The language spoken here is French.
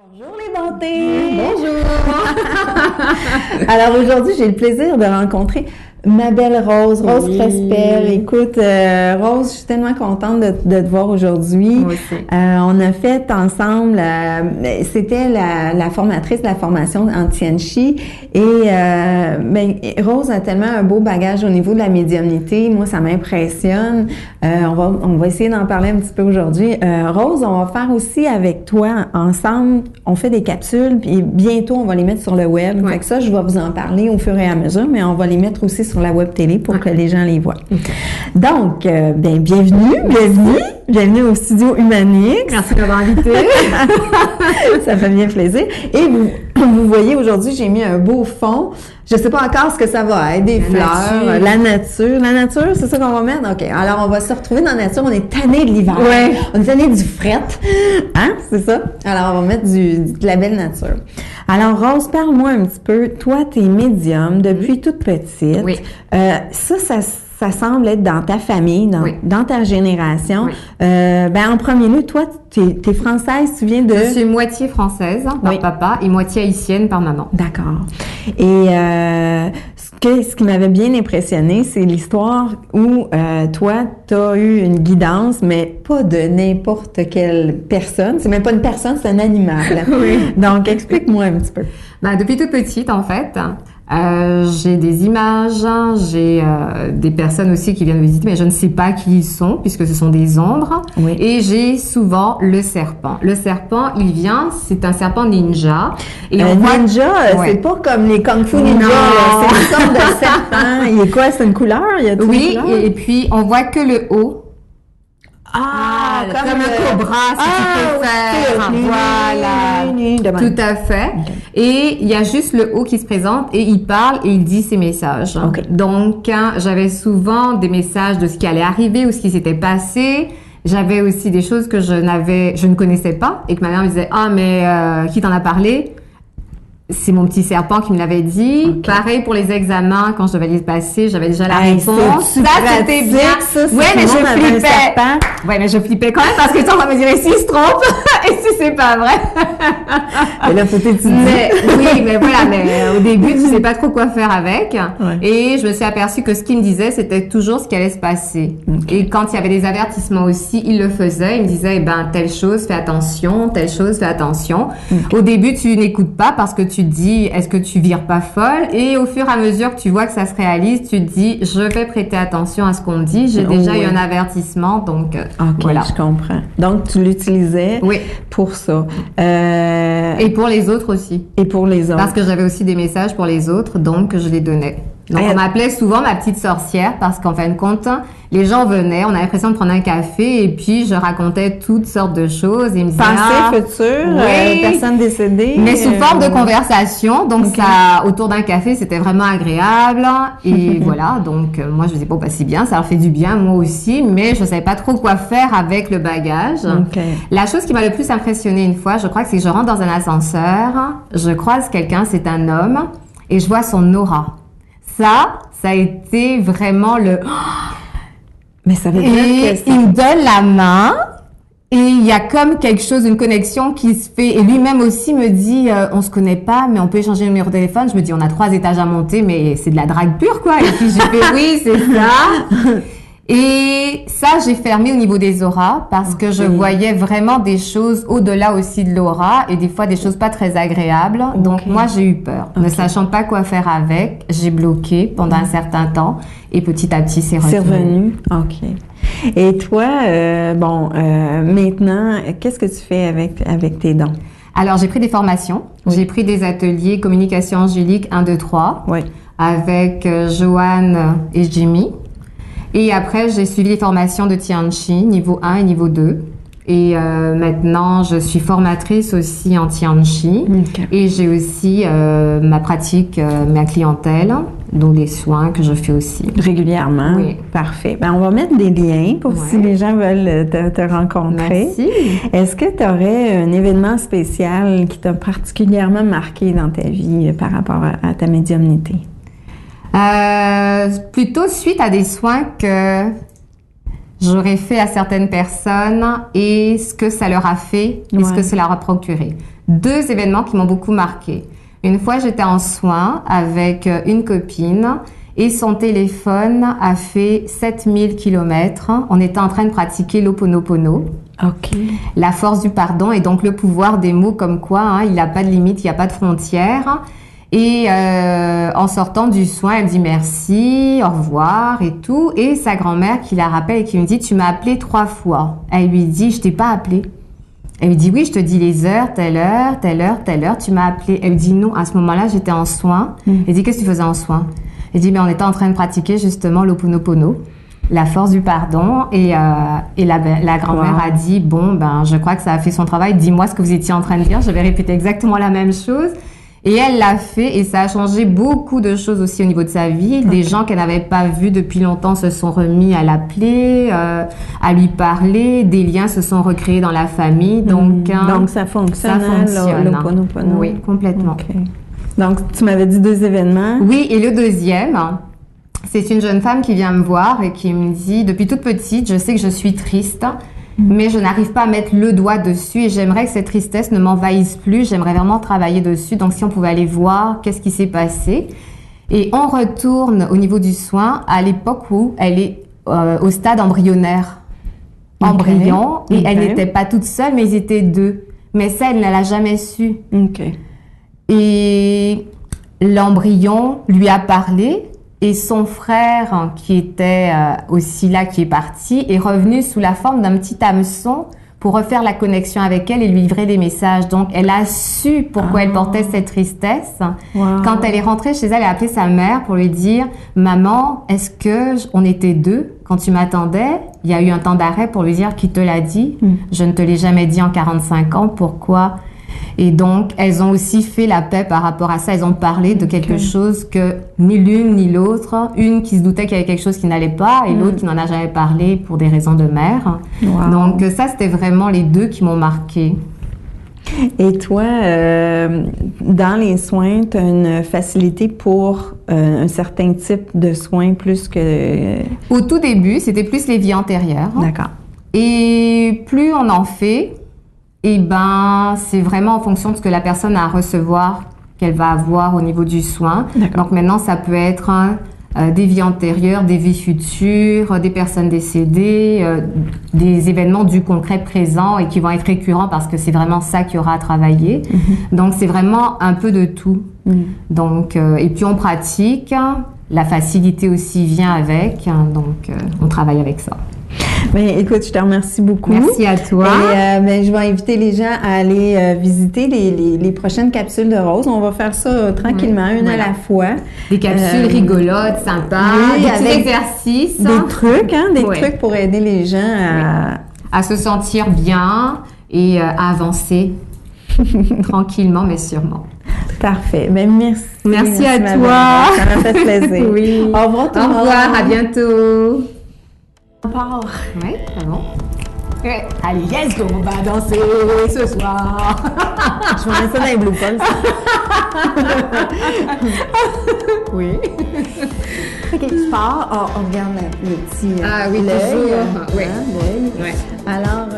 Bonjour les bontés! Bonjour! Alors aujourd'hui, j'ai le plaisir de rencontrer ma belle Rose Crespel. Écoute, Rose, je suis tellement contente de te voir aujourd'hui. Moi aussi. On a fait ensemble, c'était la formatrice de la formation en Tianchi et Rose a tellement un beau bagage au niveau de la médiumnité. Moi, ça m'impressionne. On va essayer d'en parler un petit peu aujourd'hui. Rose, on va faire aussi avec toi ensemble, on fait des capsules puis bientôt on va les mettre sur le web. Ouais. Fait que ça, je vais vous en parler au fur et à mesure, mais on va les mettre aussi sur la web télé pour que les gens les voient. Okay. Donc, bienvenue au studio Humanix. Merci de m'avoir invité. Ça fait bien plaisir. Et vous voyez, aujourd'hui, j'ai mis un beau fond. Je sais pas encore ce que ça va être, des fleurs, la nature. La nature, c'est ça qu'on va mettre? OK. Alors, on va se retrouver dans la nature. On est tanné de l'hiver. Ouais. On est tanné du fret. Hein? C'est ça? Alors, on va mettre de la belle nature. Alors, Rose, parle-moi un petit peu. Toi, t'es médium depuis toute petite. Oui. Ça semble être dans ta famille, dans ta génération. Oui. En premier lieu, toi, t'es française, tu viens de... Je suis moitié française par papa et moitié haïtienne par maman. D'accord. Et ce qui m'avait bien impressionné, c'est l'histoire où toi, t'as eu une guidance, mais pas de n'importe quelle personne. C'est même pas une personne, c'est un animal. Oui. Donc, explique-moi un petit peu. Depuis toute petite, en fait, j'ai des images, j'ai des personnes aussi qui viennent me visiter, mais je ne sais pas qui ils sont, puisque ce sont des ombres. Oui. Et j'ai souvent le serpent. Le serpent, c'est un serpent ninja. Et on voit... Ninja, c'est pas comme les Kung Fu ninja, là. C'est une sorte de serpent. Il est quoi? C'est une couleur? Oui, et puis on voit que le haut. Comme un cobra, si tu préfères. Voilà. Tout à fait. Okay. Et il y a juste le haut qui se présente et il parle et il dit ses messages. Okay. Donc, j'avais souvent des messages de ce qui allait arriver ou ce qui s'était passé. J'avais aussi des choses que je ne connaissais pas et que ma mère me disait, qui t'en a parlé? C'est mon petit serpent qui me l'avait dit. Okay. Pareil pour les examens, quand je devais les passer, j'avais déjà la réponse. Ça, c'était bien. Mais je flippais quand même parce que tu vas me dire, et s'il se trompe? Et si c'est pas vrai? Et là, faut t'étudier. Mais au début, tu sais pas trop quoi faire avec. Ouais. Et je me suis aperçue que ce qu'il me disait, c'était toujours ce qui allait se passer. Okay. Et quand il y avait des avertissements aussi, il le faisait. Il me disait, telle chose, fais attention, telle chose, fais attention. Okay. Au début, tu n'écoutes pas parce que tu te dis, est-ce que tu vires pas folle? Et au fur et à mesure que tu vois que ça se réalise, tu te dis, je vais prêter attention à ce qu'on me dit. J'ai déjà eu un avertissement, donc voilà. Je comprends. Donc, tu l'utilisais pour ça. Et pour les autres aussi. Et pour les autres. Parce que j'avais aussi des messages pour les autres, donc je les donnais. Donc, on m'appelait souvent ma petite sorcière parce qu'en fin de compte, les gens venaient, on avait l'impression de prendre un café et puis je racontais toutes sortes de choses. Et ils me disaient, futur, personne décédée. Mais sous forme de conversation. Donc, ça, autour d'un café, c'était vraiment agréable. Et voilà. Donc, moi, je me disais, c'est bien, ça leur fait du bien, moi aussi. Mais je savais pas trop quoi faire avec le bagage. Okay. La chose qui m'a le plus impressionnée une fois, je crois que c'est que je rentre dans un ascenseur, je croise quelqu'un, c'est un homme, et je vois son aura. Ça a été vraiment Mais ça veut dire que il me donne la main et il y a comme quelque chose, une connexion qui se fait. Et lui-même aussi me dit, on se connaît pas, mais on peut échanger le numéro de téléphone. Je me dis, on a 3 étages à monter, mais c'est de la drague pure, quoi. Et puis j'ai fait, oui, c'est ça. Et ça, j'ai fermé au niveau des auras parce que je voyais vraiment des choses au-delà aussi de l'aura et des fois des choses pas très agréables. Donc moi, j'ai eu peur. Ne sachant pas quoi faire avec, j'ai bloqué pendant un certain temps et petit à petit, c'est revenu. C'est revenu. OK. Et toi, maintenant, qu'est-ce que tu fais avec tes dons? Alors, j'ai pris des formations. Oui. J'ai pris des ateliers communication angélique 1, 2, 3 avec Joanne et Jimmy. Et après, j'ai suivi les formations de Tianchi, niveau 1 et niveau 2. Et maintenant, je suis formatrice aussi en Tianchi. Okay. Et j'ai aussi ma pratique, ma clientèle, dont des soins que je fais aussi. Régulièrement? Oui. Parfait. On va mettre des liens pour si les gens veulent te rencontrer. Merci. Est-ce que tu aurais un événement spécial qui t'a particulièrement marqué dans ta vie par rapport à ta médiumnité? Plutôt suite à des soins que j'aurais fait à certaines personnes et ce que ça leur a fait et ce que ça leur a procuré. 2 événements qui m'ont beaucoup marqué. Une fois, j'étais en soins avec une copine et son téléphone a fait 7000 km. On était en train de pratiquer l'Ho'oponopono. OK. La force du pardon et donc le pouvoir des mots comme quoi, il n'y a pas de limite, il n'y a pas de frontières. Et en sortant du soin, elle me dit merci, au revoir et tout. Et sa grand-mère qui la rappelle et qui me dit, tu m'as appelé 3 fois. Elle lui dit, je t'ai pas appelé. Elle lui dit, oui, je te dis les heures, telle heure, telle heure, telle heure, tu m'as appelé. Elle lui dit, non, à ce moment-là, j'étais en soins. Elle dit, qu'est-ce que tu faisais en soins? Elle dit, mais on était en train de pratiquer justement l'Ho'oponopono, la force du pardon. Et la grand-mère a dit, bon, ben, je crois que ça a fait son travail. Dis-moi ce que vous étiez en train de dire. Je vais répéter exactement la même chose. Et elle l'a fait et ça a changé beaucoup de choses aussi au niveau de sa vie. Des gens qu'elle n'avait pas vus depuis longtemps se sont remis à l'appeler, à lui parler. Des liens se sont recréés dans la famille. Donc ça fonctionne. Ça fonctionne. L'Ho'oponopono. Oui, complètement. Okay. Donc, tu m'avais dit 2 événements. Oui, et le deuxième, c'est une jeune femme qui vient me voir et qui me dit, depuis toute petite, je sais que je suis triste. Mais je n'arrive pas à mettre le doigt dessus et j'aimerais que cette tristesse ne m'envahisse plus. J'aimerais vraiment travailler dessus. Donc, si on pouvait aller voir qu'est-ce qui s'est passé. Et on retourne au niveau du soin à l'époque où elle est au stade embryonnaire. Embryon. Et elle n'était pas toute seule, mais ils étaient 2. Mais ça, elle ne l'a jamais su. OK. Et l'embryon lui a parlé. Et son frère, qui était aussi là, qui est parti, est revenu sous la forme d'un petit hameçon pour refaire la connexion avec elle et lui livrer des messages. Donc, elle a su pourquoi elle portait cette tristesse. Wow. Quand elle est rentrée chez elle, elle a appelé sa mère pour lui dire « Maman, est-ce que on était 2 quand tu m'attendais? » Il y a eu un temps d'arrêt pour lui dire « Qui te l'a dit? Je ne te l'ai jamais dit en 45 ans. Pourquoi? » Et donc, elles ont aussi fait la paix par rapport à ça. Elles ont parlé de quelque chose que ni l'une ni l'autre, une qui se doutait qu'il y avait quelque chose qui n'allait pas et l'autre qui n'en a jamais parlé pour des raisons de mère. Wow. Donc ça, c'était vraiment les 2 qui m'ont marquée. Et toi, dans les soins, tu as une facilité pour un certain type de soins plus que... Au tout début, c'était plus les vies antérieures. D'accord. Et plus on en fait, et ben, c'est vraiment en fonction de ce que la personne a à recevoir qu'elle va avoir au niveau du soin. Donc maintenant, ça peut être des vies antérieures, des vies futures, des personnes décédées, des événements du concret présent et qui vont être récurrents parce que c'est vraiment ça qu'il y aura à travailler. Donc c'est vraiment un peu de tout. Donc, et puis on pratique, la facilité aussi vient avec, donc on travaille avec ça. Bien, écoute, je te remercie beaucoup. Merci à toi. Et ben, je vais inviter les gens à aller visiter les prochaines capsules de Rose. On va faire ça tranquillement, une à la fois. Des capsules rigolotes, sympas, oui, des petits exercices. Des trucs, des trucs pour aider les gens à se sentir bien et à avancer tranquillement, mais sûrement. Parfait. Ben, merci. Merci à toi. Ça m'a fait plaisir. Oui. Au revoir tout le monde. Au revoir, à bientôt. On part. Oui, c'est bon. Allez, yes, go, on va danser ce soir. Je vais mettre ça dans les bloopers. Oui. OK, je pars. Oh, on regarde le petit Ah oui, l'œil. toujours. Oui. L'œil. Ouais. Alors...